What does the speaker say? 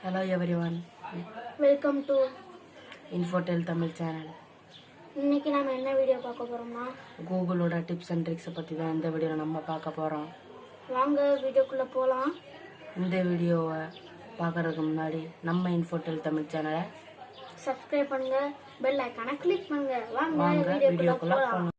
Hello everyone, welcome to Infotel Tamil channel. இன்னைக்கு நாம என்ன வீடியோ பார்க்க போறோம்னா கூகுளோட டிப்ஸ் அண்ட் ட்ரிக்ஸை பற்றி தான் இந்த வீடியோவில் நம்ம பார்க்க போகிறோம். வாங்க வீடியோக்குள்ள போலாம். இந்த வீடியோவை பார்க்குறதுக்கு முன்னாடி நம்ம Infotel தமிழ் சேனலை சப்ஸ்கிரைப் பண்ணுங்க, பெல் ஐகானை கிளிக் பண்ணுங்க. வாங்க வீடியோக்குள்ள போகலாம்.